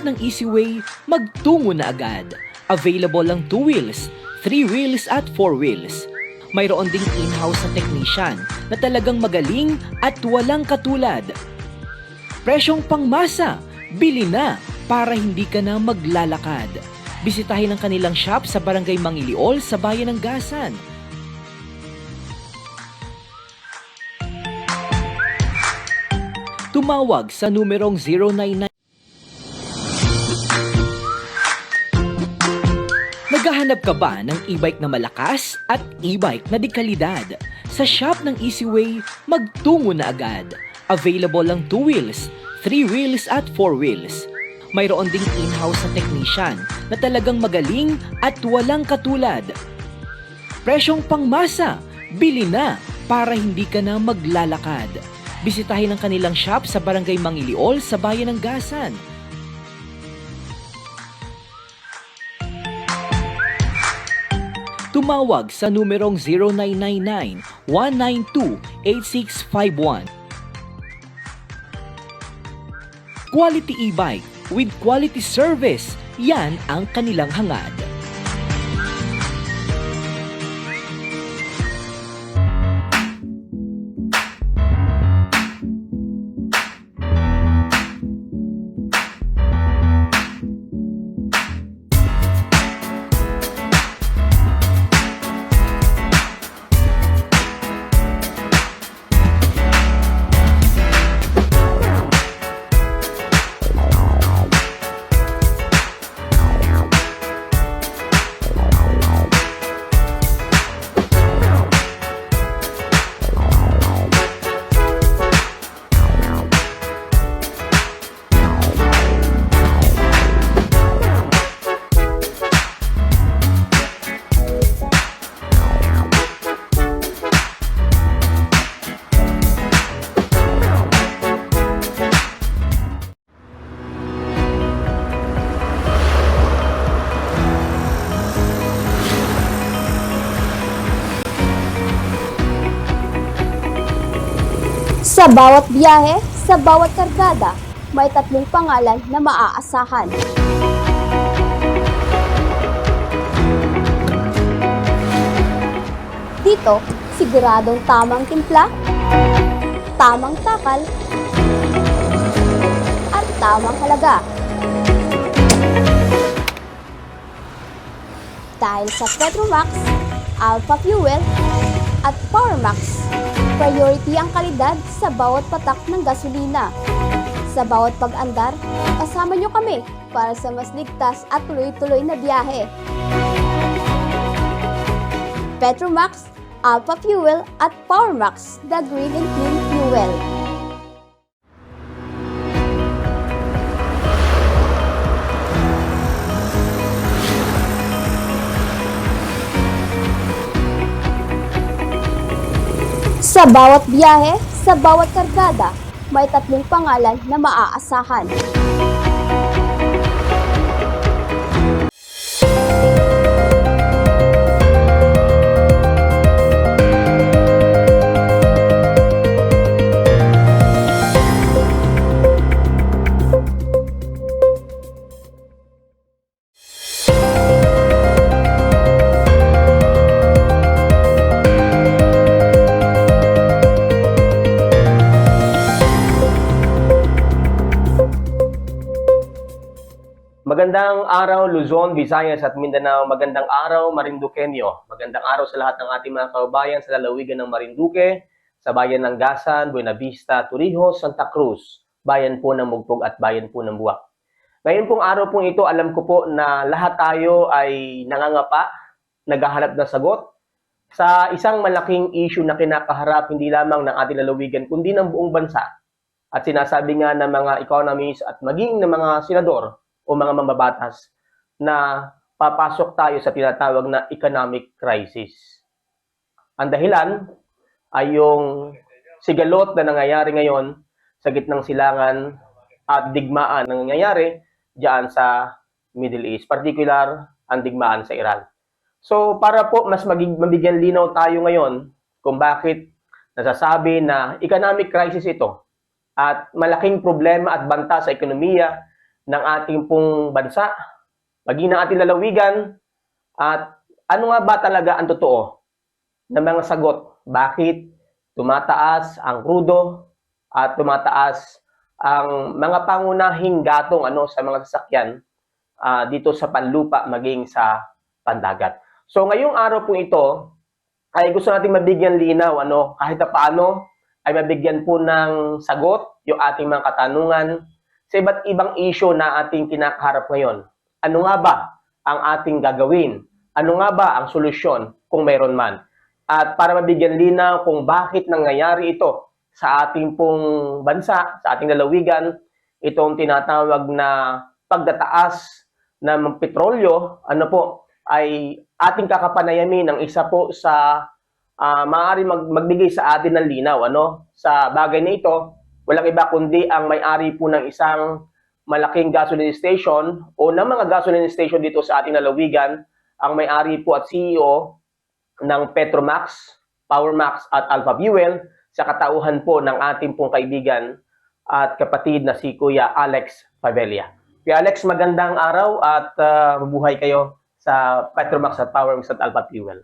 ng Easyway, magtungo na agad. Available ang 2 wheels, 3 wheels at 4 wheels. Mayroon ding in-house na technician na talagang magaling at walang katulad. Presyong pangmasa, bili na para hindi ka na maglalakad. Bisitahin ang kanilang shop sa Barangay Mangiliol sa Bayan ng Gasan. Tumawag sa numerong 099. Naghahanap ka ba ng e-bike na malakas at e-bike na dekalidad? Sa shop ng Easyway, magtungo na agad. Available ang 2 wheels, 3 wheels at 4 wheels. Mayroon ding in-house na technician na talagang magaling at walang katulad. Presyong pangmasa, bili na para hindi ka na maglalakad. Bisitahin ang kanilang shop sa Barangay Mangiliol sa Bayan ng Gasan. Tumawag sa numerong 0999-192-8651. Quality e-bike with quality service, yan ang kanilang hangad. Sa bawat biyahe, sa bawat kargada, may 3 pangalan na maaasahan. Dito, siguradong tamang timpla, tamang takal, at tamang halaga. Dahil sa Petromax, Alpha Fuel, at Powermax, priority ang kalidad sa bawat patak ng gasolina. Sa bawat pag-andar, kasama nyo kami para sa mas ligtas at tuloy-tuloy na biyahe. Petromax, Alpha Fuel at Powermax, the green and clean fuel. Sa bawat biyahe, sa bawat kargada, may 3 pangalan na maaasahan. Magandang araw Luzon, Visayas at Mindanao. Magandang araw Marinduqueño. Magandang araw sa lahat ng ating mga kababayan sa lalawigan ng Marinduque, sa bayan ng Gasan, Buena Vista, Torrijos, Santa Cruz, bayan po ng Mugpog at bayan po ng Buwak. Ngayon pong araw pong ito, alam ko po na lahat tayo ay nangangapa, naghahanap ng sagot sa isang malaking issue na kinakaharap hindi lamang ng ating lalawigan kundi ng buong bansa. At sinasabi nga ng mga economists at maging ng mga senador o mga mambabatas na papasok tayo sa tinatawag na economic crisis. Ang dahilan ay yung sigalot na nangyayari ngayon sa gitnang silangan at digmaan na nangyayari diyan sa Middle East, particular ang digmaan sa Iran. So para po mas mabigyan linaw tayo ngayon kung bakit nasasabi na economic crisis ito at malaking problema at banta sa ekonomiya ng ating pong bansa, maging ng ating lalawigan, at ano nga ba talaga ang totoo ng mga sagot? Bakit tumataas ang krudo at tumataas ang mga pangunahing gatong sa mga sasakyan dito sa panlupa maging sa pandagat. So ngayong araw po ito ay gusto nating mabigyan linaw kahit paano ay mabigyan po ng sagot yung ating mga katanungan sa iba't ibang issue na ating kinakaharap ngayon. Ano nga ba ang ating gagawin? Ano nga ba ang solusyon kung mayroon man? At para mabigyan linaw kung bakit nangyayari ito sa ating pong bansa, sa ating lalawigan, itong tinatawag na pagtataas ng petrolyo, ay ating kakapanayamin ng isa po sa maaari magbigay sa atin ng linaw. Sa bagay na ito, walang iba kundi ang may-ari po ng isang malaking gasoline station o ng mga gasoline station dito sa ating lalawigan, ang may-ari po at CEO ng Petromax, Powermax at Alpha Fuel, sa katauhan po ng ating pong kaibigan at kapatid na si Kuya Alex Favela. Kuya Alex, magandang araw at mabuhay kayo sa Petromax at Powermax at Alpha Fuel.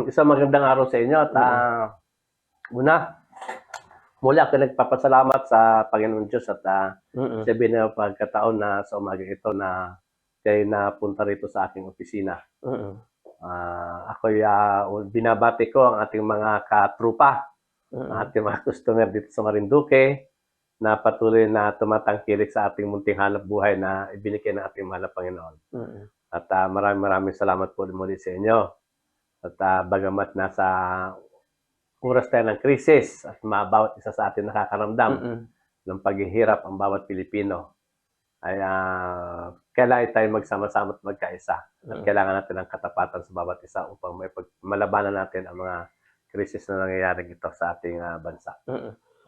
Isang magandang araw sa inyo at muli ako nagpapasalamat sa Panginoon Diyos at sabi na pagkataon na sa umaga ito na kayo napunta rito sa aking opisina. Ako'y binabati ko ang ating mga katrupa, ang ating mga customer dito sa Marinduque na patuloy na tumatangkilik sa ating munting hanap buhay na ibinigay ng ating mahal na Panginoon. At maraming salamat po muli sa inyo. At bagamat nasa oras tayo ng krisis at bawat isa sa atin nakakaramdam ng paghihirap ang bawat Pilipino, ay kailangan tayo magsama-sama at magkaisa. At kailangan natin ng katapatan sa bawat isa upang malabanan natin ang mga krisis na nangyayari ito sa ating bansa.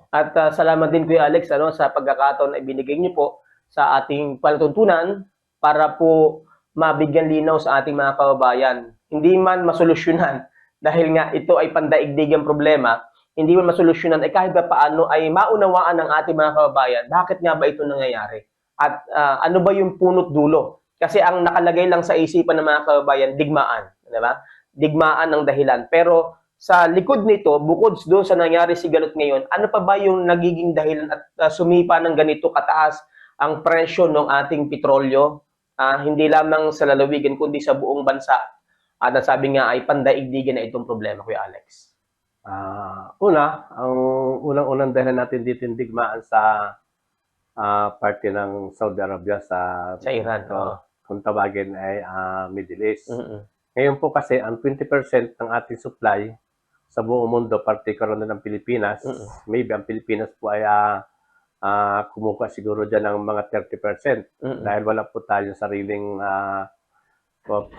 At salamat din Kuya Alex sa pagkakataon na ibinigay niyo po sa ating palatuntunan para po mabigyan linaw sa ating mga kababayan. Hindi man masolusyonan dahil nga ito ay pandaigdigang problema, hindi man masolusyonan ay kahit paano ay maunawaan ng ating mga kababayan bakit nga ba ito nangyayari at ano ba yung punot dulo. Kasi ang nakalagay lang sa isipan ng mga kababayan, digmaan, di ba? Digmaan ang dahilan. Pero sa likod nito, bukod doon sa nangyari sigalot ngayon, ano pa ba yung nagiging dahilan at sumipa ng ganito kataas ang presyo ng ating petrolyo? Hindi lamang sa lalawigan kundi sa buong bansa. At sabi nga ay pandaigdigan na itong problema, Kuya Alex. Ang unang-unang dahilan natin dito yung digmaan sa parte ng Saudi Arabia sa Iran. Kung tawagin ay Middle East. Ngayon po kasi ang 20% ng ating supply sa buong mundo, particular na ng Pilipinas, maybe ang Pilipinas po ay kumuha siguro dyan ng mga 30% dahil wala po tayong sariling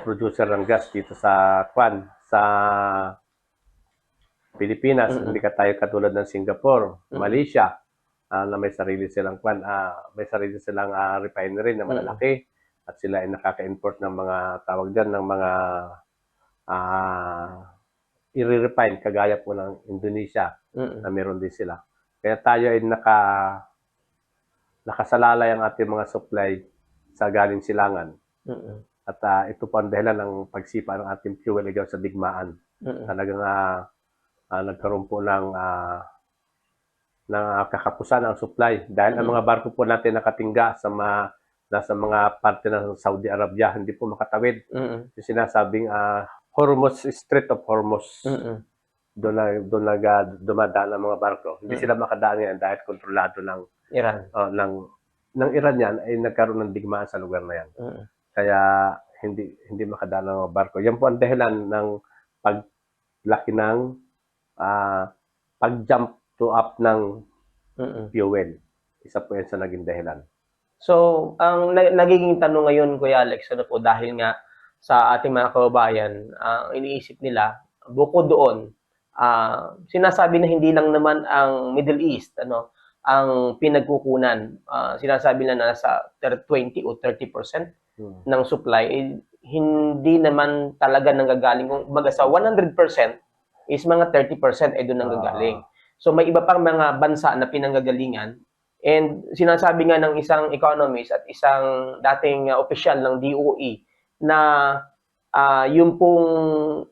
producer ng gas dito sa Pilipinas. Hindi ka tayo katulad ng Singapore, Malaysia, na may sarili silang refinery na malalaki at sila ay nakaka-import ng mga tawag dyan ng mga i-refine kagaya po ng Indonesia na meron din sila. Kaya tayo ay nakasalalay ang ating mga supply sa galing silangan. At ito po ang dahilan ng pagsipa ng ating fuel igaw sa digmaan. Talagang nagkaroon po ng kakapusan ang supply. Dahil ang mga barko po natin nakatingga nasa mga parte ng Saudi Arabia, hindi po makatawid. Yung sinasabing Strait of Hormuz. Doon dumadaan ang mga barko. Hindi sila makadaan ngayon dahil kontrolado ng Iran. ng Iran yan ay nagkaroon ng digmaan sa lugar na yan. Kaya hindi makadaan ang mga barko. Yan po ang dahilan ng paglaki ng pag-jump to up ng fuel. Isa po yan sa naging dahilan. So, ang nagiging tanong ngayon, Kuya Alex, dahil nga sa ating mga kababayan, iniisip nila, bukod doon, sinasabi na hindi lang naman ang Middle East, ang pinagkukunan. Sinasabi na nasa 20 o 30% ng supply, hindi naman talaga nanggagaling. Kung baga sa 100% is mga 30% ay doon nanggagaling. So may iba pang mga bansa na pinanggagalingan And sinasabi nga ng isang economist at isang dating opisyal ng DOE na yung pong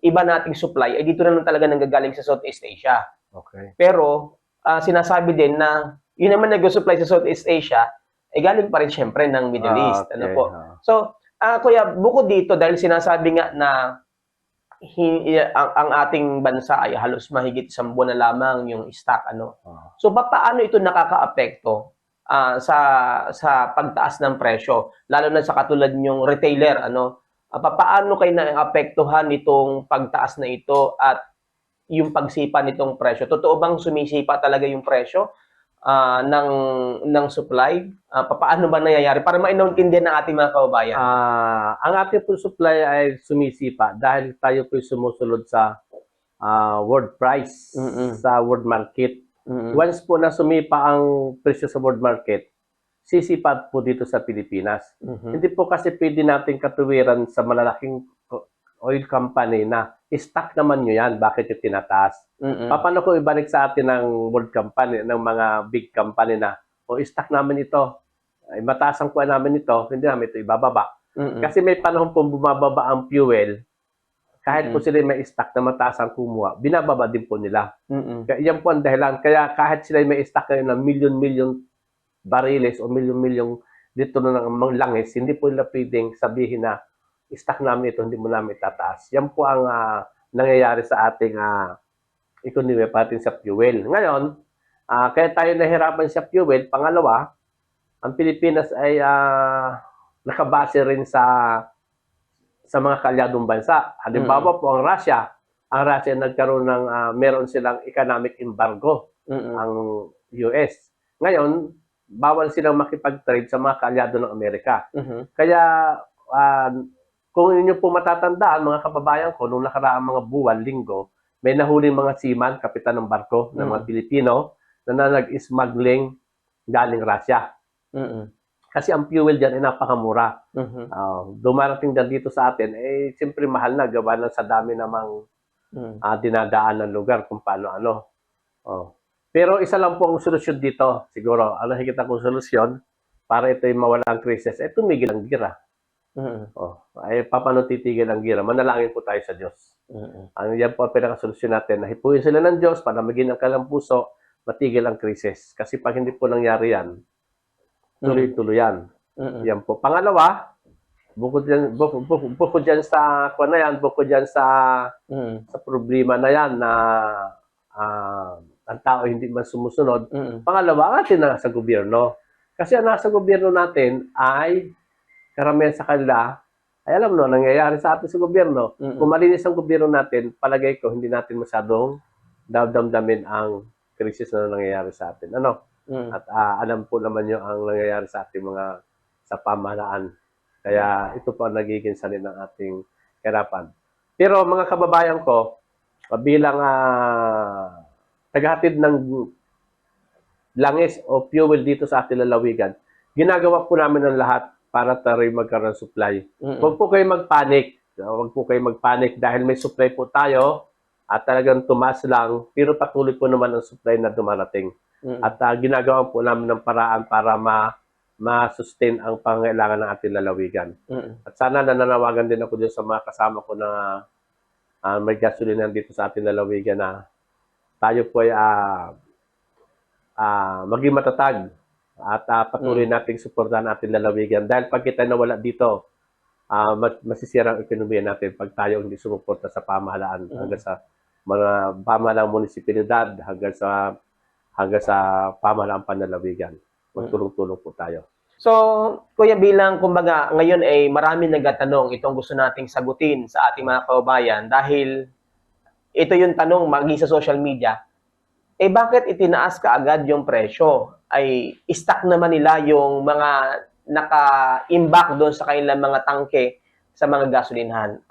iba nating supply ay dito na lang talaga nanggagaling sa Southeast Asia. Okay. Pero sinasabi din na yun naman nag-supply sa Southeast Asia ay galing pa rin syempre ng Middle East. Okay. Ano po? So, Kuya, bukod dito dahil sinasabi nga na ang ating bansa ay halos mahigit 1 buwan na lamang yung stock So paano ito nakakaapekto sa pagtaas ng presyo lalo na sa katulad yung retailer paano kayo naapektuhan itong pagtaas na ito at yung pagsipa nitong presyo? Totoo bang sumisipa talaga yung presyo ng supply? Paano ba nangyayari? Para maintindihan ng ating mga kababayan. Ang ating po supply ay sumisipa dahil tayo po sumusunod sa world price, sa world market. Once po na sumipa ang presyo sa world market, sisipat po dito sa Pilipinas. Hindi po kasi pwede natin katuwiran sa malalaking oil company na stock naman nyo yan, bakit yung tinataas? Paano kung ibalik sa atin ng world company, ng mga big company na, stock namin ito, ay mataas ang kuha namin ito, hindi namin ito ibababa. Kasi may panahon pong bumababa ang fuel, kahit po sila may stock na mataas ang kumuha, binababa din po nila. Kaya yan po ang dahilan. Kaya kahit sila may stock ngayon ng milyon-milyon bariles o milyon-milyong dito na ng langis, hindi po nila pwedeng sabihin na stock namin ito, hindi mo namin itataas. Yan po ang nangyayari sa ating ekonomiya patin sa fuel. Ngayon, kaya tayo nahirapan sa fuel. Pangalawa, ang Pilipinas ay nakabase rin sa mga kalyadong bansa. Halimbawa po ang Russia. Ang Russia nagkaroon ng meron silang economic embargo ang US. Ngayon, bawal silang makipag-trade sa mga kalyado ng Amerika. Kaya kung inyo po matatandaan, mga kababayan ko, nung nakaraang mga buwan, linggo, may nahuling mga seaman, kapitan ng barko ng mga Pilipino na nag-smuggling galing Russia. Kasi ang fuel dyan ay napakamura. Dumarating dyan dito sa atin, siyempre mahal na, gawa na sa dami namang dinadaan ng lugar kung paano Pero isa lang po ang solusyon dito, siguro, nakikita kong solusyon para ito'y mawala ang krisis, tumigil ang gira. Paano titigil ang gira? Manalangin po tayo sa Diyos. Yan po ang pinakasolusyon natin. Nahipuin sila ng Diyos para maging ang kalang puso, matigil ang krisis. Kasi pag hindi po nangyari yan, tuloy-tuloy yan. Yan po. Pangalawa, bukod dyan sa problema na yan na ang tao hindi man sumusunod. Pangalawa, ang atin na sa gobyerno. Kasi ang nasa gobyerno natin ay karamihan sa kanila, ay alam no, nangyayari sa atin sa gobyerno. Kung malinis ang gobyerno natin, palagay ko, hindi natin masyadong damdamin ang krisis na nangyayari sa atin. At alam po naman nyo ang nangyayari sa ating sa pamahalaan. Kaya ito po ang nagiging salin ng ating hirapan. Pero mga kababayan ko, bilang tagahatid ng langis o fuel dito sa ating lalawigan, ginagawa po namin ang lahat para tayo magkaroon ng supply. Huwag po kayo magpanik. Huwag po kayo magpanik dahil may supply po tayo at talagang tumas lang, pero patuloy po naman ang supply na dumarating. At ginagawa po namin ng paraan para ma-sustain ang pangailangan ng ating lalawigan. At sana nananawagan din ako dyan sa mga kasama ko na may gasolina dito sa ating lalawigan na tayo po ay maging matatag at patuloy nating suportahan ating lalawigan. Dahil pag kita nawala dito, masisira ang ekonomiya natin pag tayo hindi sumuporta sa pamahalaan hanggang sa mga pamahalaang munisipalidad hanggang sa pamahalaang panlalawigan. Magtulong-tulong po tayo. So, Kuya, bilang kumbaga ngayon ay marami nagtatanong itong gusto nating sagutin sa ating mga kababayan dahil ito yung tanong maging sa social media, bakit itinaas ka agad yung presyo? Ay stock naman nila yung mga naka-imbak doon sa kanilang mga tangke sa mga gasolinhan.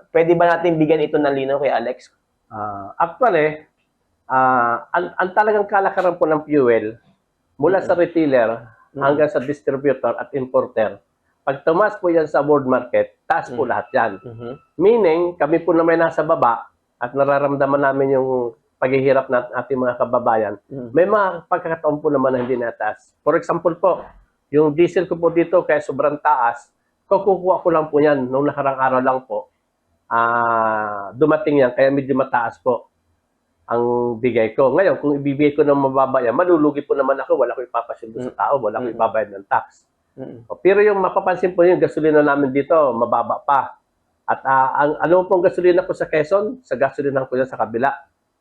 Pwede ba natin bigyan ito ng linaw kay Alex? Actually, ang talagang kalakaran po ng fuel mula sa retailer hanggang sa distributor at importer, pag tumas po yan sa world market, taas po lahat yan. Meaning, kami po na may nasa baba at nararamdaman namin yung paghihirap ng ating mga kababayan, may mga pagkakataon po naman na hindi nataas. For example po, yung diesel ko po dito kaya sobrang taas, kukuha ko lang po yan nung nakarang araw lang po. Dumating yan, kaya medyo mataas po ang bigay ko. Ngayon, kung ibibigay ko ng mababa yan, malulugi po naman ako, wala ko ipapasundo sa tao, wala ko ibabayad ng tax. Pero yung mapapansin po yung gasolina namin dito, mababa pa. At ang ano pong gasolina ko sa Quezon, sa gasolina ko yan sa kabila,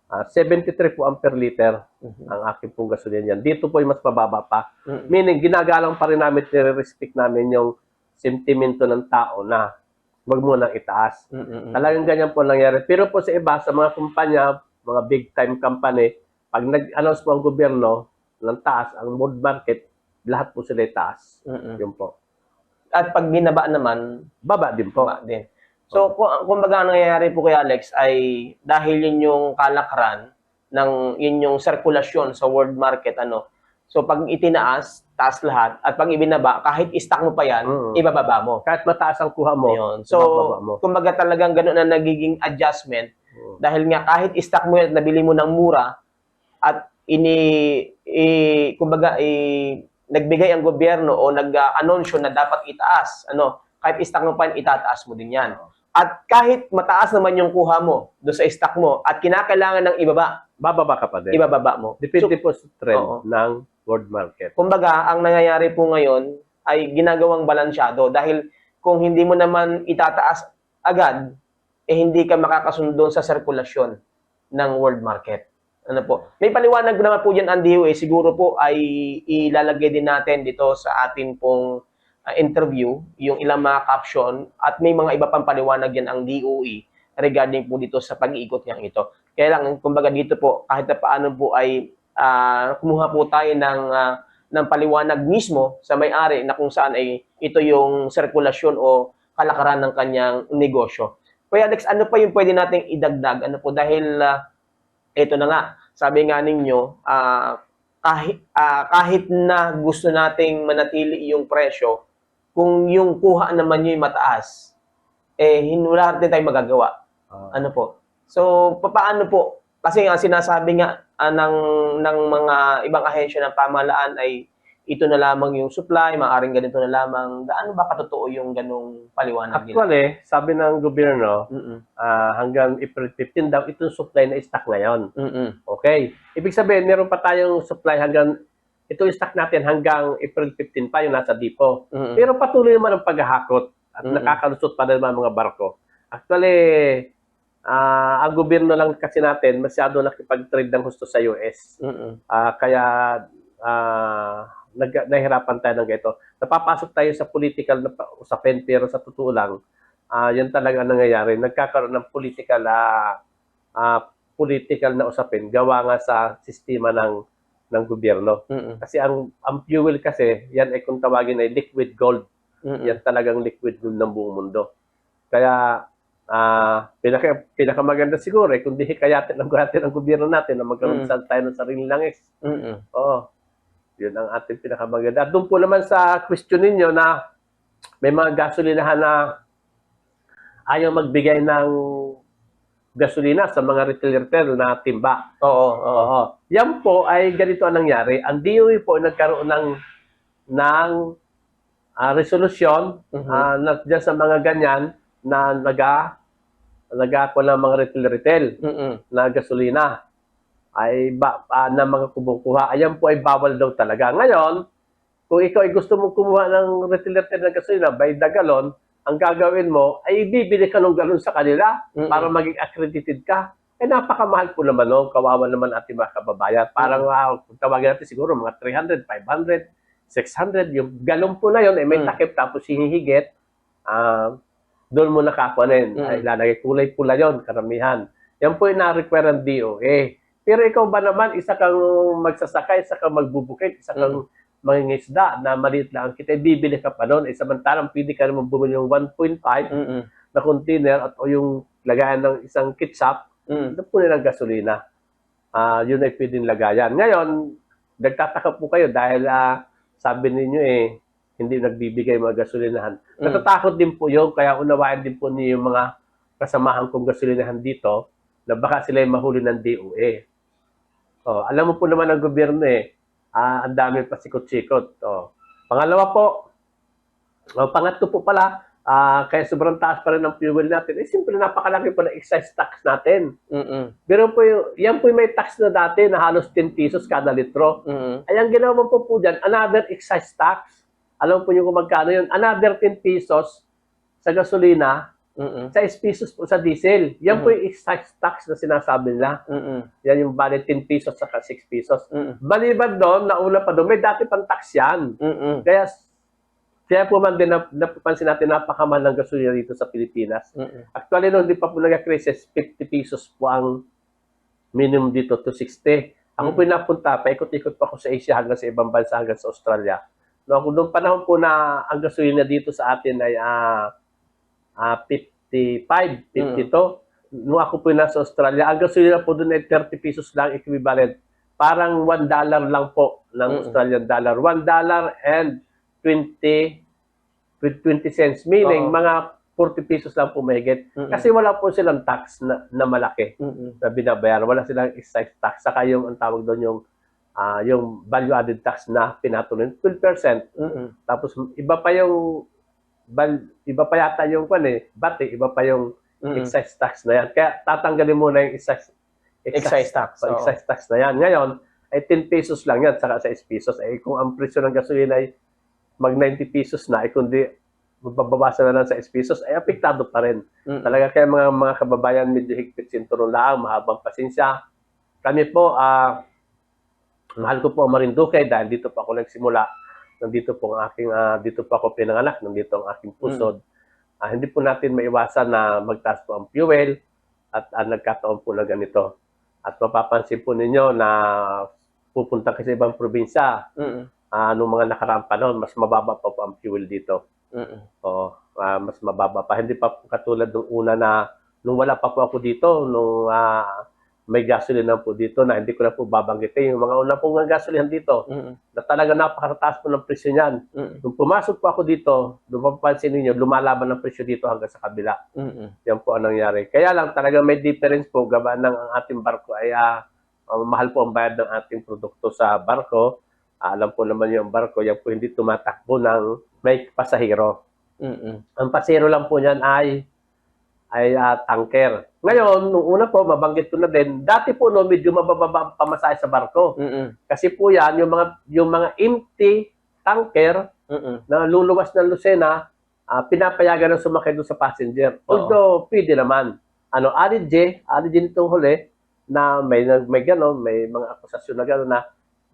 73 po ang per liter ang aking pong gasolina yan. Dito po yung mas mababa pa. Meaning, ginagalang pa rin namin, nire-respect namin yung sentimento ng tao na wag mo nang itaas. Talagang ganyan po nangyari. Pero po sa iba, sa mga kumpanya, mga big time company, pag nag-announce po ang gobyerno ng taas, ang world market, lahat po sila taas. Yun po. At pag binaba naman, Baba din po. baba din. So, kumbaga ang nangyayari po kay Alex ay dahil yun yung kalakaran ng yun yung sirkulasyon sa world market, ano. So, pag itinaas, taas lahat. At pag ibinaba, kahit stock mo pa yan, ibababa mo. Kahit mataas ang kuha mo, Ayun. So, ibababa mo. kumbaga talagang gano'n na nagiging adjustment. Dahil nga kahit stock mo yan, nabili mo ng mura at nagbigay ang gobyerno o nag-anunsyo na dapat itaas, ano, kahit stock mo pa yan, itataas mo din yan. At kahit mataas naman yung kuha mo doon sa stock mo at kinakailangan ng ibaba, Bababa ka pa din. ibababa mo. Depende po sa trend oo. ng world market. Kumbaga, ang nangyayari po ngayon ay ginagawang balansyado dahil kung hindi mo naman itataas agad, hindi ka makakasundo sa sirkulasyon ng world market. Ano po? May paliwanag naman po yan ang DOE. Siguro po ay ilalagay din natin dito sa atin pong interview, yung ilang mga caption at may mga iba pang paliwanag yan ang DOE regarding po dito sa pag-iikot niyang ito. Kaya lang, kumbaga dito po, kahit na paano po ay kumuha po tayo ng paliwanag mismo sa may-ari na kung saan ay ito yung sirkulasyon o kalakaran ng kanyang negosyo. Kuya Alex, ano pa yung pwede nating idagdag? Ano po, dahil ito na nga, sabi nga ninyo, kahit na gusto nating manatili yung presyo, kung yung kuha naman yung mataas, wala rin tayong magagawa. Ano po? So, paano po? Kasi nga sinasabi nga ng mga ibang ahensya ng pamahalaan ay ito na lamang yung supply, maaaring ganito na lamang. Gaano ba katotoo yung ganong paliwanag nila? Actually, sabi ng gobyerno, hanggang April 15 daw, itong supply na stock ngayon. Okay. Ibig sabihin, meron pa tayong supply hanggang, itong stock natin hanggang April 15 pa yung nasa depo. Pero patuloy naman ang paghahakot at nakakalusot pa naman mga barko. Actually, ang gobyerno lang kasi natin, masyado nakipag-trade ng gusto sa US. Kaya, nahirapan tayo ng ganito. Napapasok tayo sa political na usapin, pero sa totoo lang, yan talaga ang nangyayari. Nagkakaroon ng political na usapin, gawa nga sa sistema ng gobyerno. Kasi ang fuel kasi, yan ay kung tawagin ay liquid gold. Yan talagang liquid gold ng buong mundo. Kaya, pinakamaganda siguro kung di hikayatin ang gobyerno natin na magkaroon tayo ng sarili langis. Oo. Yun ang ating pinakamaganda. At doon po naman sa question ninyo na may mga gasolinahan na ayaw magbigay ng gasolina sa mga retail na timba. Oo. Yan po ay ganito ang nangyari. Ang DOE po nagkaroon ng resolusyon dyan sa mga ganyan na nag-ako ng mga retail na gasolina ay na mga kumukuha. Ayan po ay bawal daw talaga. Ngayon, kung ikaw ay gusto mong kumuha ng retail na gasolina by the gallon, ang gagawin mo ay bibili ka ng galon sa kanila para maging accredited ka. Napakamahal po naman, no? Kawawa naman ating mga kababayan. Parang kung tawagin natin siguro mga 300, 500, 600. Yung galon po na yun, may takip tapos hinihigit. Doon mo nakakuanin. Ay lalagay kulay pula yon, karamihan. Yan po yung na-require ng DOE. Pero ikaw ba naman, isa kang magsasakay, isa kang magbubukid, isa kang mangingisda na maliit lang kita, bibili ka pa doon. Samantalang pwede ka naman bumili yung 1.5 na container at o yung lagayan ng isang ketchup, punin ng gasolina. Yun ay pwedeng lagayan. Ngayon, nagtataka po kayo dahil sabi ninyo hindi nagbibigay mga gasolinahan. Natatakot din po yun, kaya unawain din po niyo yung mga kasamahan kong gasolinahan dito na baka sila ay mahuli ng DOE. Alam mo po naman ang gobyerno ang dami pa sikot-sikot. Pangalawa po, pangatlo po pala, kaya sobrang taas pa rin ang fuel natin, siyempre napakalaki po na excise tax natin. Pero po yan po may tax na dati na halos 10 pesos kada litro. Ay ang ginawa po dyan, another excise tax. Alam po nyo kung magkano yun? Another 10 pesos sa gasolina, 6 pesos po sa diesel. Yan po yung excise tax na sinasabi nila. Yan yung bali 10 pesos sa 6 pesos. Maliban doon, nauna pa doon, may dati pang tax yan. Kaya po man din napapansin natin napakamahal ng gasolina dito sa Pilipinas. Actually, no, hindi pa po nag-crisis, 50 pesos po ang minimum dito to 60. Ako po yung napunta, paikot-ikot pa ako sa Asia hanggang sa ibang bansa, hanggang sa Australia. No, kung noong panahon po na ang gasolina dito sa atin ay 55, 52. Nung ako po nasa Australia, ang gasolina po doon ay 30 pesos lang equivalent. Parang $1 lang po ng Australian dollar. $1 and 20 cents. Meaning, mga 40 pesos lang po mahigit. Kasi wala po silang tax na malaki na binabayaran. Wala silang excise tax. Saka yung ang tawag doon yung value-added tax na pinatuloy, 12%. Tapos, iba pa yata yung VAT, iba pa yung excise tax na yan. Kaya tatanggalin muna yung excise tax. Excise tax na yan. Ngayon, ay 10 pesos lang yan, saka 6 pesos. Kung ang presyo ng gasolina ay mag 90 pesos na, kundi magbabasa na lang sa 6 pesos, ay apektado pa rin. Talaga kaya mga kababayan, medyo higpit sinturon lang, mahabang pasensya. Kami po, mahal ko po ang Marinduque dahil dito pa ako nagsimula. Nandito po ang aking, dito pa ako pinanganak, nandito ang aking pusod. Hindi po natin maiwasan na magtaas po ang fuel at nagkataon po na ganito. At mapapansin po ninyo na pupunta kasi ibang probinsya. Noong mga nakaraang panahon, mas mababa pa po ang fuel dito. Mas mababa pa. Hindi pa po katulad nung una na, nung wala pa po ako dito, nung may gasolina po dito na hindi ko na po babanggitin. Yung mga una pong gasolina dito, na talaga napakataas po ng presyo niyan. Nung pumasok po ako dito, mapapansin ninyo, lumalaban ang presyo dito hanggang sa kabila. Yan po ang nangyari. Kaya lang talaga may difference po, gawa ng ang ating barko ay mahal po ang bayad ng ating produkto sa barko. Alam po naman yung barko, yan po hindi tumatakbo ng may pasahero. Ang pasahero lang po niyan ay tanker. Ngayon, nung una po, mabanggit ko na din, dati po no, medyo mabababa ang pamasahe sa barko. Kasi po yan, yung mga empty tanker na luluwas ng Lucena, pinapayagan ng sumakay doon sa passenger. Although, pwede naman. Alid nitong huli, na may mga akusasyon na gano'n na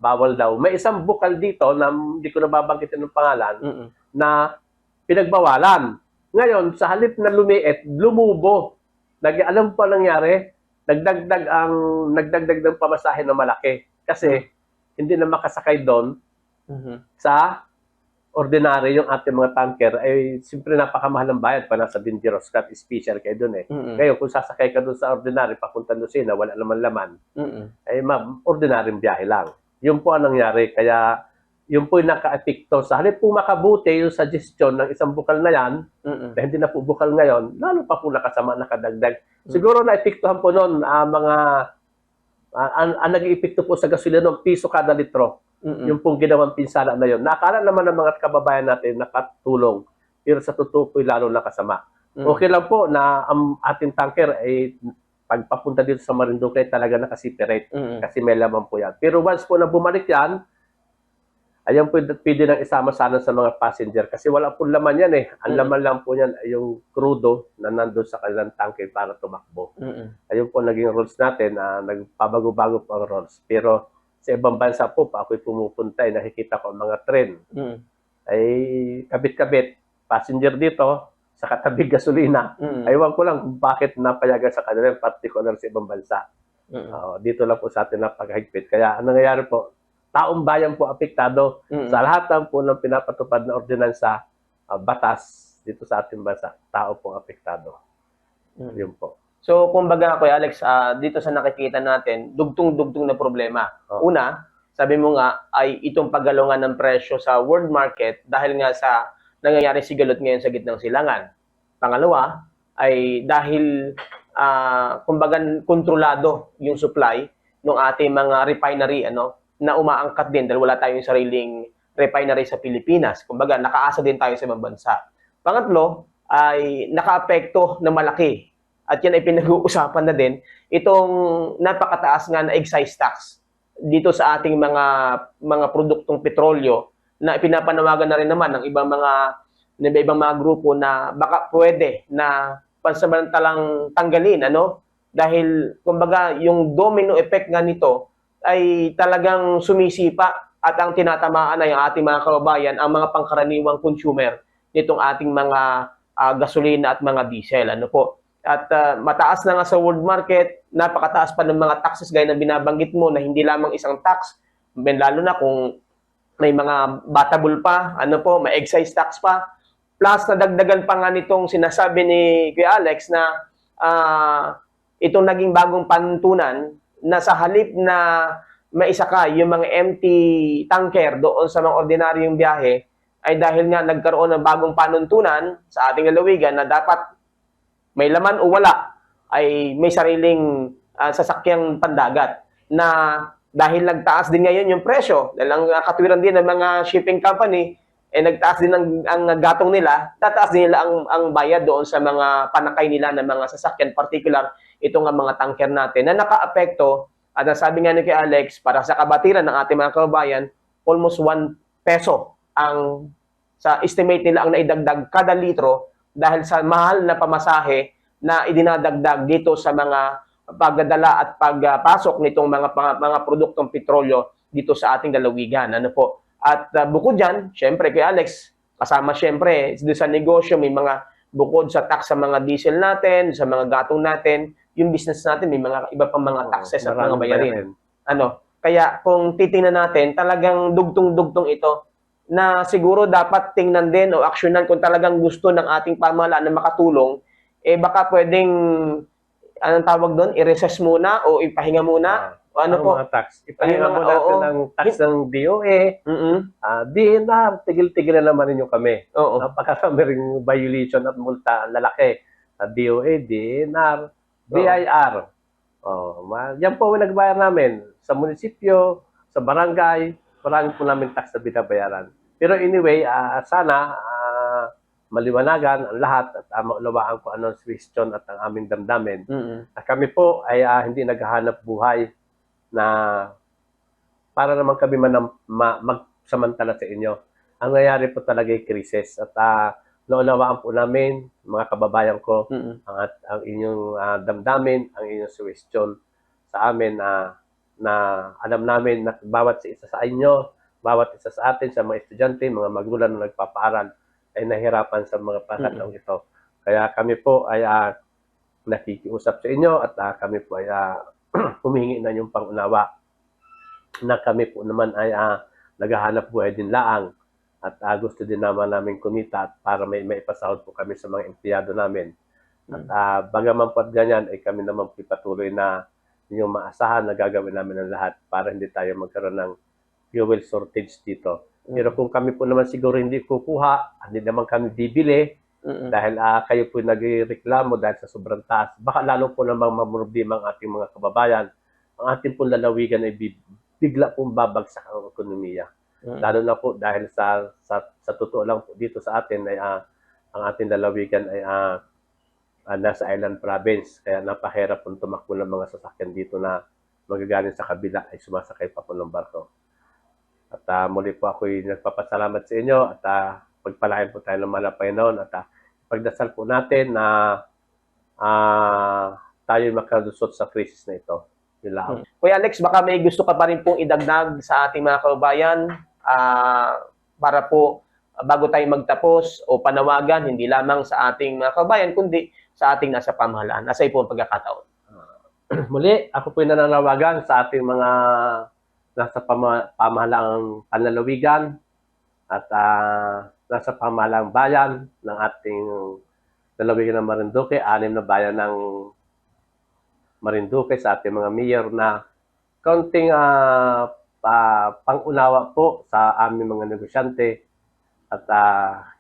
bawal daw. May isang bukal dito na hindi ko nababanggitin ng pangalan na pinagbawalan. Ngayon, sa halip na lumiit, lumubo. Alam po nangyari, nagdagdag ng pamasahe na malaki. Kasi hindi na makasakay doon sa ordinary yung ating mga tanker ay siyempre napakamahal ng bayad pa nasa Dangerous Cat special kayo doon Ngayon, kung sasakay ka doon sa ordinary papunta Lucena, wala naman laman, ay ordinaryong biyahe lang. Yun po ang nangyari. Kaya yun po yung naka-epekto. Sa halip po makabuti yung suggestion ng isang bukal na yan, na hindi na po bukal ngayon, lalo pa po nakasama, nakadagdag. Siguro na-epektuhan po noon ang nag-epekto po sa gasolina ng piso kada litro. Yung pong ginawang pinsala na yun. Nakakala naman ng mga kababayan natin nakatulong. Pero sa totoo po lalo nakasama. Okay lang po na ang ating tanker ay pagpapunta dito sa Marinduque talaga nakaseparate kasi may laman po yan. Pero once po na bumalik yan, ayan po pwede nang isama sana sa mga passenger kasi wala po laman yan Ang laman lang po yan ay yung crudo na nandun sa kanilang tanke para tumakbo. Ayun po naging rules natin, nagpabago-bago po ang rules. Pero sa ibang bansa po, pa ako'y pumupunta, nakikita ko ang mga tren. Ay kabit-kabit, passenger dito, sa katabing gasolina. Aywan ko lang kung bakit napayagan sa kanila, particular sa ibang bansa. Dito lang po sa atin napakahigpit. Kaya ang nangyayari po, taong bayan po apektado sa lahat po ng pinapatupad na ordinansa, batas dito sa ating bansa, tao pong apektado. Yun po. So, kumbaga, Kuya Alex, dito sa nakikita natin, dugtong-dugtong na problema. Una, sabi mo nga, ay itong paggalungan ng presyo sa world market dahil nga sa nangyayari sigalot ngayon sa gitnang silangan. Pangalawa, ay dahil, kumbaga, kontrolado yung supply, ng ating mga refinery na umaangkat din dahil wala tayong sariling refinery sa Pilipinas. Kumbaga, nakaasa din tayo sa ibang bansa. Pangatlo ay nakaapekto na malaki at yan ay pinag-uusapan na din itong napakataas nga na excise tax dito sa ating mga produktong petrolyo na pinapanawagan na rin naman ng ibang mga grupo na baka pwede na pansamantalang tanggalin dahil kumbaga yung domino effect nga nito ay talagang sumisipa at ang tinatamaan ay ang ating mga kababayan, ang mga pangkaraniwang consumer nitong ating mga gasolina at mga diesel. At mataas na nga sa world market, napakataas pa ng mga taxes gaya ng binabanggit mo na hindi lamang isang tax, lalo na kung may mga batable pa, may excise tax pa. Plus, nadagdagan pa nga nitong sinasabi ni Kuya Alex na itong naging bagong panuntunan na sa halip na maisakay yung mga empty tanker doon sa mga ordinaryong biyahe, ay dahil nga nagkaroon ng bagong panuntunan sa ating lalawigan na dapat may laman o wala ay may sariling sasakyang pandagat na dahil nagtaas din ngayon yung presyo, dahil ang katwiran din ng mga shipping company, nagtaas din ang gatong nila, tataas din nila ang bayad doon sa mga panakay nila ng mga sasakyan, particular itong mga tanker natin na nakaapekto. At sabi nga ni kay Alex, para sa kabatiran ng ating mga kababayan, almost 1 peso ang sa estimate nila ang naidagdag kada litro dahil sa mahal na pamasahe na idinadagdag dito sa mga pagdadala at pagpasok nitong mga produktong petrolyo dito sa ating lalawigan. At bukod dyan, syempre kay Alex, kasama syempre sa negosyo, may mga bukod sa tax sa mga diesel natin, sa mga gatong natin, yung business natin may mga iba pang mga taxes at mga bayarin. Kaya kung titingnan natin, talagang dugtong-dugtong ito na siguro dapat tingnan din o aksyonan kung talagang gusto ng ating pamahalaan na makatulong, baka pwedeng, anong tawag doon, i-recess muna o ipahinga muna. Mga tax. Ipahinga mo natin ang tax ng DOE, DNR, tigil-tigil na naman rin yung kami. Napakasama rin violation at multa ang lalaki. DOE, DNR, BIR. Yan po ang nagbayar namin sa munisipyo, sa barangay, marami po namin tax na binabayaran. Pero anyway, sana maliwanagan ang lahat at maulawaan ko anong question at ang aming damdamin. At kami po ay hindi naghahanap buhay na para naman kami magsamantala sa inyo. Ang nangyari po talaga ay krisis at naunawaan po namin, mga kababayan ko, ang inyong damdamin, ang inyong suggestion sa amin na alam namin na bawat isa sa inyo, bawat isa sa atin, sa mga estudyante, mga magulang na nagpapaaral, ay nahirapan sa mga panahon ito. Kaya kami po ay nakikiusap sa inyo at kami po ay humingi na yung pangunawa na kami po naman ay naghahanap buhay din laang at gusto din naman namin kumita at para may maipasahod po kami sa mga empleyado namin. At bagaman po at ganyan ay kami naman po patuloy na yung maasahan na gagawin namin ng lahat para hindi tayo magkaroon ng fuel shortage dito. Pero kung kami po naman siguro hindi kukuha, hindi naman kami bibili dahil kayo po nagreklamo dahil sa sobrang taas, baka lalo po namang mamroblema ang ating mga kababayan. Ang ating pong lalawigan ay bigla pong babagsak ang ekonomiya. Lalo na po dahil sa totoo lang po dito sa atin ay ang ating lalawigan ay nasa island province. Kaya napahirap pong tumakbo ng mga sasakyan dito na magagaling sa kabila ay sumasakay pa po ng barko. At muli po ako'y nagpapasalamat sa inyo at pagpalain po tayo ng malapay noon at pagdasal po natin na tayo makalusot sa krisis na ito. Kuya Alex, baka may gusto ka pa rin pong idagdag sa ating mga kababayan para po bago tayo magtapos o panawagan hindi lamang sa ating mga kababayan kundi sa ating nasa pamahalaan. Nasa po ang pagkakataon. Muli, ako po nananawagan sa ating mga nasa pamahalaang panlalawigan at nasa pamahalaang bayan ng ating lalawigan ng Marinduque, 6 na bayan ng Marinduque sa ating mga mayor na kaunting pangunawa po sa aming mga negosyante. At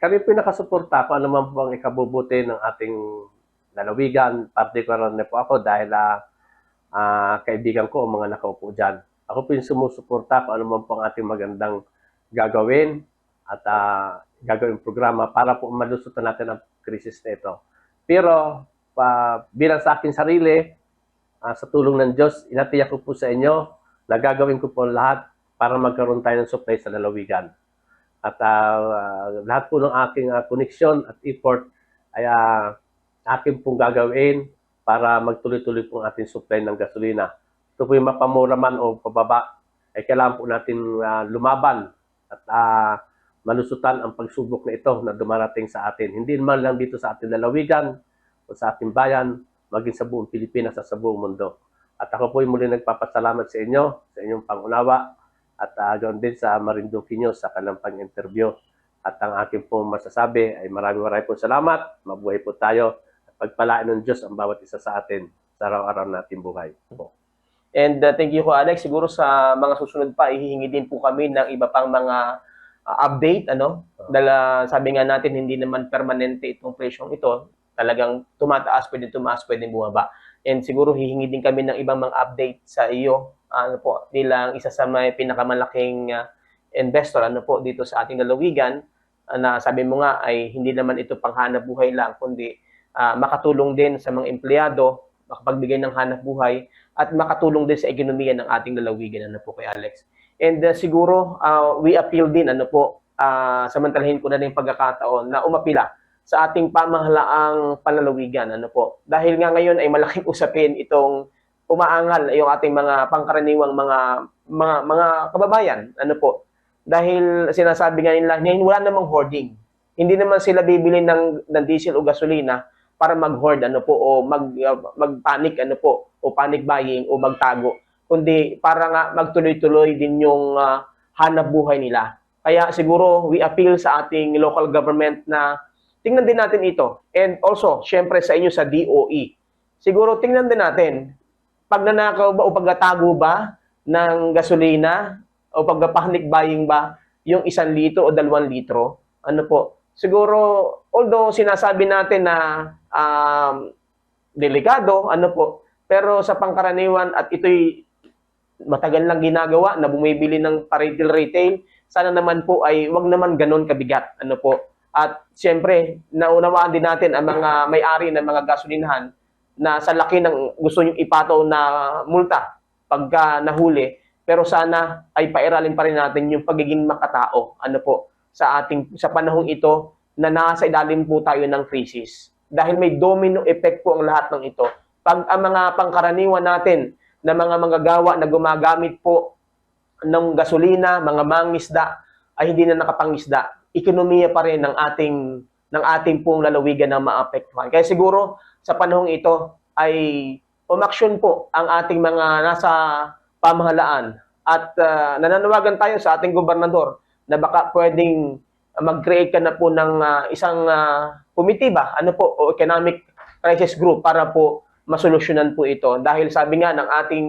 kami po nakasuporta kung ano man po ang ikabubuti ng ating lalawigan. Partikular na po ako dahil kaibigan ko, mga nakaupo dyan. Ako po yung sumusuporta kung ano man po ang ating magandang gagawin at gagawin programa para po malusutan natin ang krisis na ito. Pero bilang sa aking sarili, sa tulong ng Diyos, inatiyak ko po sa inyo na gagawin ko po lahat para magkaroon tayo ng supply sa lalawigan. At lahat po ng aking koneksyon at effort ay akin pong gagawin para magtuloy-tuloy pong ating supply ng gasolina. Ito po yung mapamura man o pababa, ay kailangan po natin lumaban at malusutan ang pagsubok na ito na dumarating sa atin. Hindi naman lang dito sa ating lalawigan o sa ating bayan, maging sa buong Pilipinas at sa buong mundo. At ako po yung muli nagpapasalamat sa inyo, sa inyong pangunawa, at ganoon din sa Marinduque News sa kanilang pang-interview. At ang aking pong masasabi ay maraming po salamat, mabuhay po tayo, at pagpalain ng Diyos ang bawat isa sa atin sa araw-araw nating buhay. And thank you ko, Alex. Siguro sa mga susunod pa, ihihingi din po kami ng iba pang mga update. Dahil sabi nga natin, hindi naman permanente itong presyong ito. Talagang tumataas, pwede tumaas, pwede bumaba. And siguro hihingi din kami ng ibang mga update sa iyo bilang isa sa may pinakamalaking investor dito sa ating lalawigan na sabi mo nga ay hindi naman ito panghanap buhay lang kundi makatulong din sa mga empleyado, makapagbigay ng hanap buhay at makatulong din sa ekonomiya ng ating lalawigan kay Alex. And siguro we appeal din samantalahin ko na din pagkakataon na umapila sa ating pamahalaang panlalawigan dahil nga ngayon ay malaking usapin itong umaangal yung ating mga pangkaraniwang mga kababayan dahil sinasabi nga nila ngayon wala namang hoarding, hindi naman sila bibili ng diesel o gasolina para mag-hoard o mag-panic o panic buying o magtago, kundi para nga magtuloy-tuloy din yung hanap buhay nila. Kaya siguro we appeal sa ating local government na tingnan din natin ito. And also, syempre sa inyo sa DOE, siguro tingnan din natin, pagnanakaw ba o pagkatago ba ng gasolina o pagka-panic buying ba yung 1 litro o 2 litro? Siguro, although sinasabi natin na delikado, pero sa pangkaraniwan at ito'y matagal lang ginagawa na bumibili ng retail, sana naman po ay wag naman ganon kabigat. At siyempre, naunawaan din natin ang mga may-ari ng mga gasolinahan na sa laki ng gusto nyo ipataw na multa pagka nahuli, pero sana ay pairalin pa rin natin yung pagiging makatao sa panahong ito na nasa ilalim po tayo ng krisis. Dahil may domino effect po ang lahat ng ito. Pag ang mga pangkaraniwan natin na mga manggagawa na gumagamit po ng gasolina, mga mangisda, ay hindi na nakapangisda, ekonomiya pa rin ng ating pong lalawigan na maapektuhan. Kaya siguro sa panahong ito ay umaksyon po ang ating mga nasa pamahalaan at nananawagan tayo sa ating gobernador na baka pwedeng mag-create ka na po ng isang committee o economic crisis group para po masolusyonan po ito. Dahil sabi nga ng ating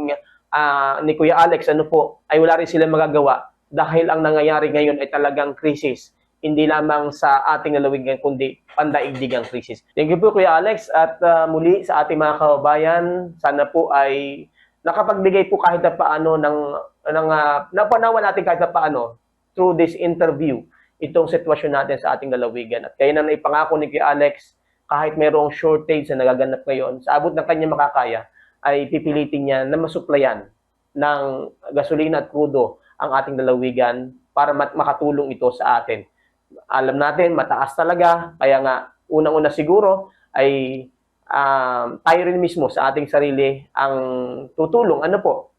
ni Kuya Alex ay wala rin sila magagawa dahil ang nangyayari ngayon ay talagang krisis. Hindi lamang sa ating lalawigan kundi pandaigdigang krisis. Thank you po Kuya Alex at muli sa ating mga kababayan, sana po ay nakapagbigay po kahit na paano napanawa natin kahit na paano through this interview itong sitwasyon natin sa ating lalawigan. At kaya na naipangako ni Kuya Alex, kahit mayroong shortage na nagaganap ngayon, sa abot ng kanya makakaya, ay pipilitin niya na masuplayan ng gasolina at krudo ang ating lalawigan para makatulong ito sa atin. Alam natin, mataas talaga, kaya nga unang-una siguro ay tayo rin mismo sa ating sarili ang tutulong.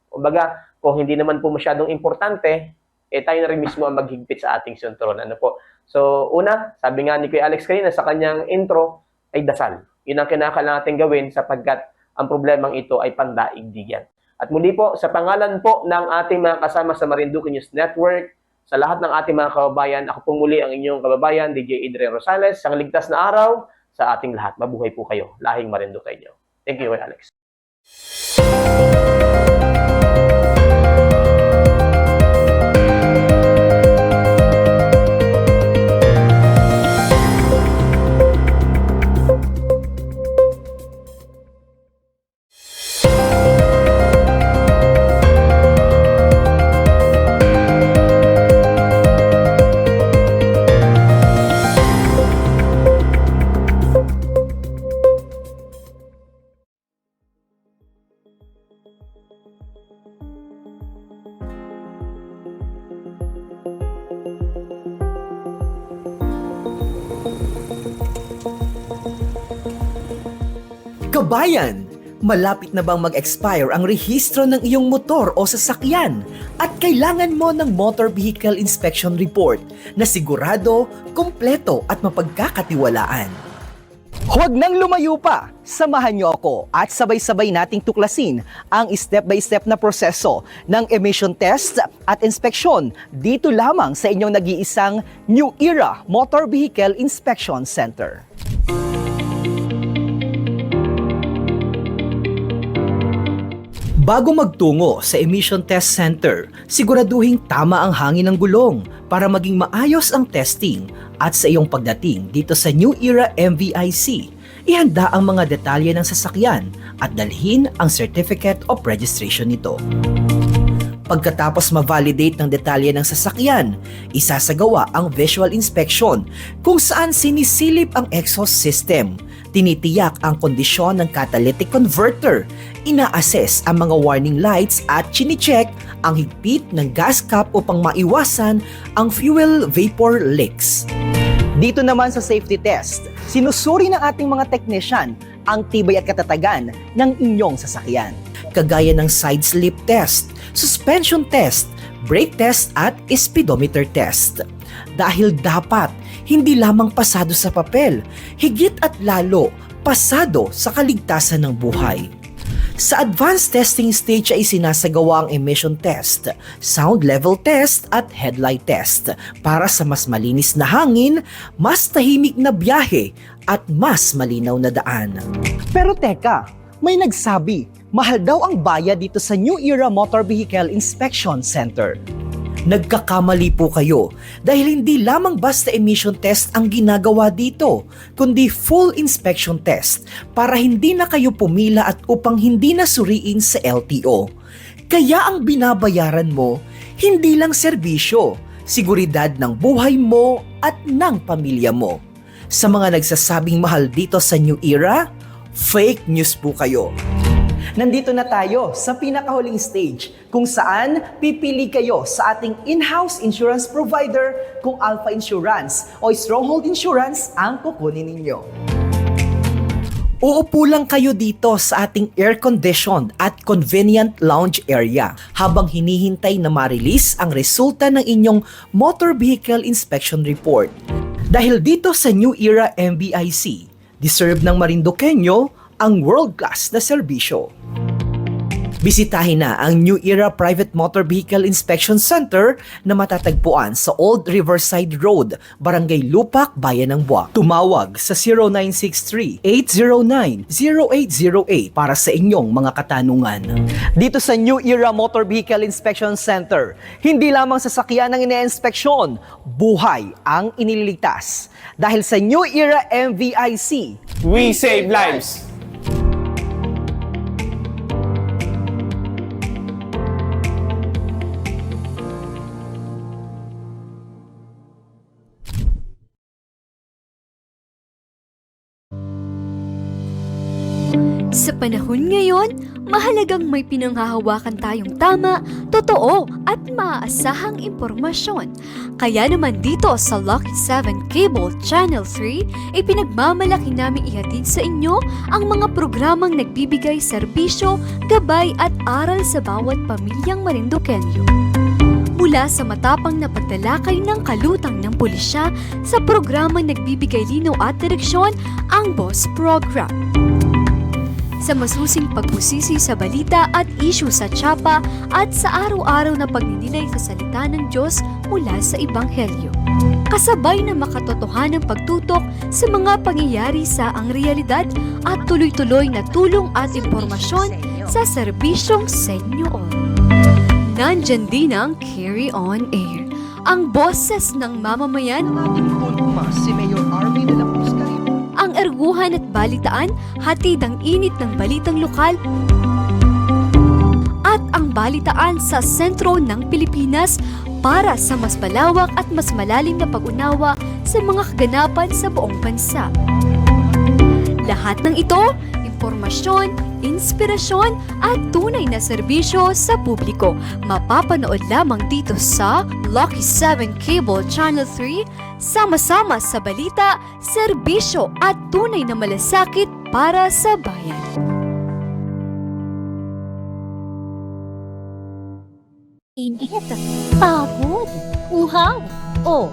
Kumbaga, kung hindi naman po masyadong importante, tayo na rin mismo ang maghigpit sa ating sentron. So, una, sabi nga ni Kuya Alex kanina sa kanyang intro, ay dasal. Yun ang kinakailangan natin gawin sapagkat ang problemang ito ay pandaigdigan. At muli po, sa pangalan po ng ating mga kasama sa Marinduque News Network, sa lahat ng ating mga kababayan, ako pong muli ang inyong kababayan, DJ Adrian Rosales, sa ligtas na araw sa ating lahat. Mabuhay po kayo. Lahing Marinduque kayo. Thank you, Alex. Kabayan, malapit na bang mag-expire ang rehistro ng iyong motor o sasakyan at kailangan mo ng Motor Vehicle Inspection Report na sigurado, kompleto at mapagkakatiwalaan? Huwag nang lumayo pa! Samahan niyo ako at sabay-sabay nating tuklasin ang step-by-step na proseso ng emission test at inspeksyon dito lamang sa inyong nag-iisang New Era Motor Vehicle Inspection Center. Bago magtungo sa Emission Test Center, siguraduhing tama ang hangin ng gulong para maging maayos ang testing at sa iyong pagdating dito sa New Era MVIC, ihanda ang mga detalye ng sasakyan at dalhin ang Certificate of Registration nito. Pagkatapos ma-validate ng detalye ng sasakyan, isasagawa ang visual inspection kung saan sinisilip ang exhaust system, tinitiyak ang kondisyon ng catalytic converter, ina-assess ang mga warning lights at chine-check ang higpit ng gas cap upang maiwasan ang fuel vapor leaks. Dito naman sa safety test, sinusuri ng ating mga technician ang tibay at katatagan ng inyong sasakyan. Kagaya ng side slip test, suspension test, brake test at speedometer test. Dahil dapat hindi lamang pasado sa papel, higit at lalo pasado sa kaligtasan ng buhay. Sa advanced testing stage ay sinasagawa ang emission test, sound level test at headlight test para sa mas malinis na hangin, mas tahimik na biyahe at mas malinaw na daan. Pero teka, may nagsabi, mahal daw ang bayad dito sa New Era Motor Vehicle Inspection Center. Nagkakamali po kayo dahil hindi lamang basta emission test ang ginagawa dito, kundi full inspection test para hindi na kayo pumila at upang hindi na suriin sa LTO. Kaya ang binabayaran mo, hindi lang serbisyo, seguridad ng buhay mo at ng pamilya mo. Sa mga nagsasabing mahal dito sa New Era, fake news po kayo. Nandito na tayo sa pinakahuling stage kung saan pipili kayo sa ating in-house insurance provider kung Alpha Insurance o Stronghold Insurance ang kukunin ninyo. Uupo lang kayo dito sa ating air-conditioned at convenient lounge area habang hinihintay na ma-release ang resulta ng inyong Motor Vehicle Inspection Report. Dahil dito sa New Era MVIC, deserve ng Marinduqueño ang world-class na serbisyo. Bisitahin na ang New Era Private Motor Vehicle Inspection Center na matatagpuan sa Old Riverside Road, Barangay Lupak, Bayan ng Buwak. Tumawag sa 0963-809-0808 para sa inyong mga katanungan. Dito sa New Era Motor Vehicle Inspection Center, hindi lamang sasakyan ang ine-inspeksyon, buhay ang inililigtas. Dahil sa New Era MVIC, We save lives! Sa panahon ngayon, mahalagang may pinanghahawakan tayong tama, totoo at maaasahang impormasyon. Kaya naman dito sa Lucky 7 Cable Channel 3, ipinagmamalaki namin ihatid sa inyo ang mga programang nagbibigay serbisyo, gabay at aral sa bawat pamilyang Marinduqueño. Mula sa matapang na pagtalakay ng kalutang ng pulisya sa programang nagbibigay linaw at direksyon, ang Boss Program. Sa masusing pagbusisi sa balita at issue sa tsapa at sa araw-araw na pagninilay sa salita ng Diyos mula sa Ebanghelyo. Kasabay na makatotohanang pagtutok sa mga pangyayari sa ang realidad at tuloy-tuloy na tulong at impormasyon sa serbisyong sa inyo all. Nandyan din ang Carry On Air, ang boses ng mamamayan, si Mayor Army de la Cruz. ang erguhan at balitaan, hatid ang init ng balitang lokal at ang balitaan sa sentro ng Pilipinas para sa mas malawak at mas malalim na pag-unawa sa mga kaganapan sa buong bansa. Lahat ng ito, impormasyon, inspirasyon at tunay na serbisyo sa publiko. Mapapanood lamang dito sa Lucky 7 Cable Channel 3, sama-sama sa balita, serbisyo at tunay na malasakit para sa bayan. Init, pagod, uhaw, o